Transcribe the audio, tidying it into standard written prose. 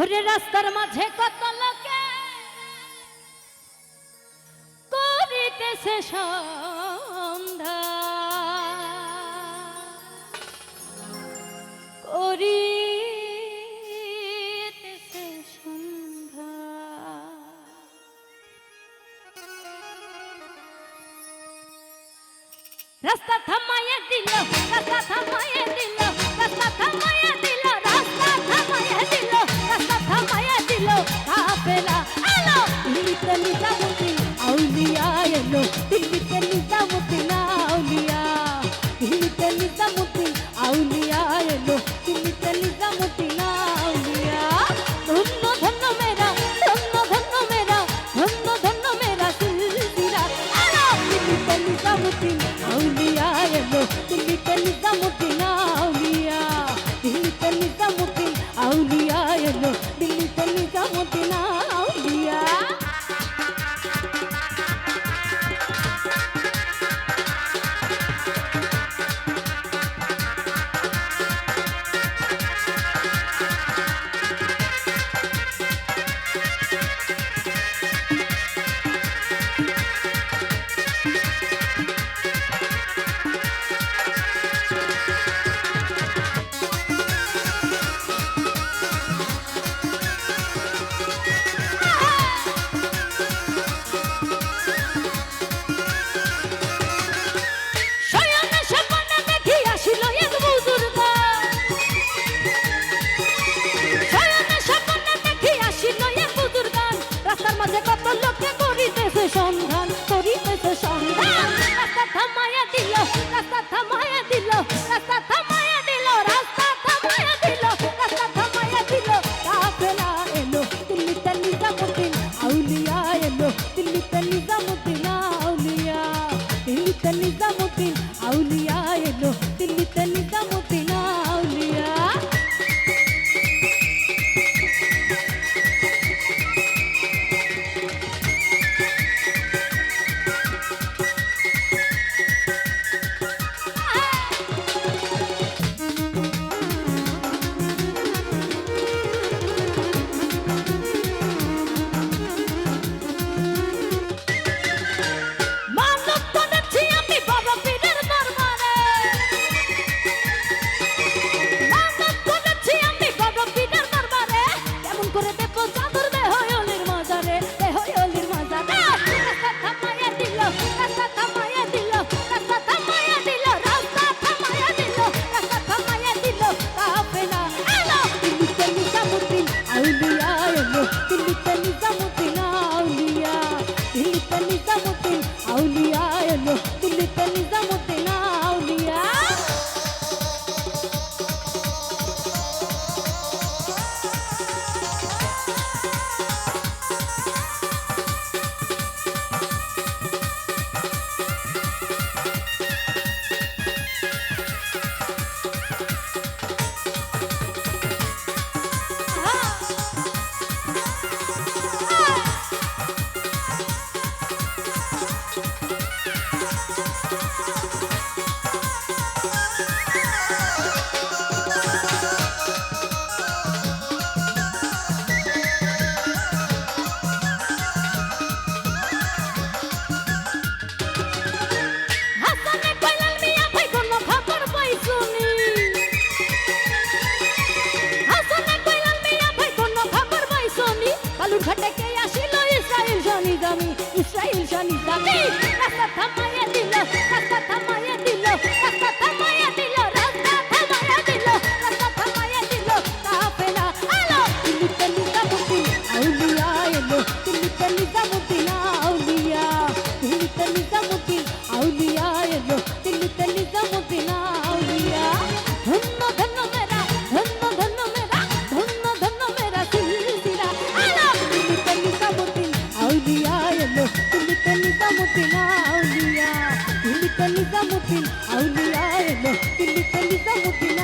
ওরে রাস্তার মাঝে কত লোকে করিতেছে সন্ধ্যা করিতেছে সন্ধ্যা রাস্তা থামাইয়া দিল রাস্তা থামাইয়া দিল রাস্তা থামাইয়া দিল রাস্তা থামাইয়া দিল রাস্তা থামাইয়া দিল কাফেলা এলো দিল্লিতে নিজামুদ্দিন আউলিয়া এলো দিল্লিতে নিজামুদ্দিন আউলিয়া দিল্লিতে নিজামুদ্দিন আউলিয়া এলো দিল্লিতে নিজামুদ্দিন আউলিয়া ধন্য ধন্য মেরা ধন্য ধন্য মেরা ধন্য ধন্য মেরা সিলসিলা এলো দিল্লিতে নিজামুদ্দিন আউলিয়া এলো দিল্লিতে নিজামুদ্দিন আউলিয়া দিল্লিতে নিজামুদ্দিন আউলিয়া এলো দিল্লিতে নিজামুদ্দিন আউলিয়া সন্ধান করিতেছে সন্ধান রাস্তা থামাইয়া দিল রাস্তা থামাইয়া দিল রাস্তা থামাইয়া দিল রাস্তা থামাইয়া দিল রাস্তা থামাইয়া দিল কাফেলা এলো দিল্লিতে নিজামুদ্দিন আউলিয়া এলো দিল্লিতে নিজামুদ্দিন আউলিয়া দিল্লিতে নিজামুদ্দিন আউলিয়া এলো দিল্লিতে নিজামুদ্দিন আউলিয়া দিল্লিতে নিজামুদ্দিন আউলিয়া দিল্লিতে নিজামুদ্দিন আউলিয়া এলো দিল্লিতে নিজামুদ্দিন আউলিয়া ইসরাইল জানি জানি রাস্তা থামাইয়া দিল রাস্তা থামাইয়া দিল রাস্তা থামাইয়া দিল রাস্তা থামাইয়া দিল রাস্তা থামাইয়া দিল কাফেলা এলো দিল্লিতে নিজামুদ্দিন আউলিয়া এলো দিল্লিতে নিজামুদ্দিন আউলিয়া দিল্লিতে নিজামুদ্দিন আউলিয়া এলো দিল্লিতে নিজামুদ্দিন আউলিয়া ধন্য ধন্য মেরা ধন্য ধন্য মেরা ধন্য ধন্য মেরা সিলসিলা এলো দিল্লিতে নিজামুদ্দিন আউলিয়া এলো দিল্লিতে নিজামুদ্দিন আউলিয়া দিল্লিতে নিজামুদ্দিন আউলিয়া এলো দিল্লিতে নিজামুদ্দিন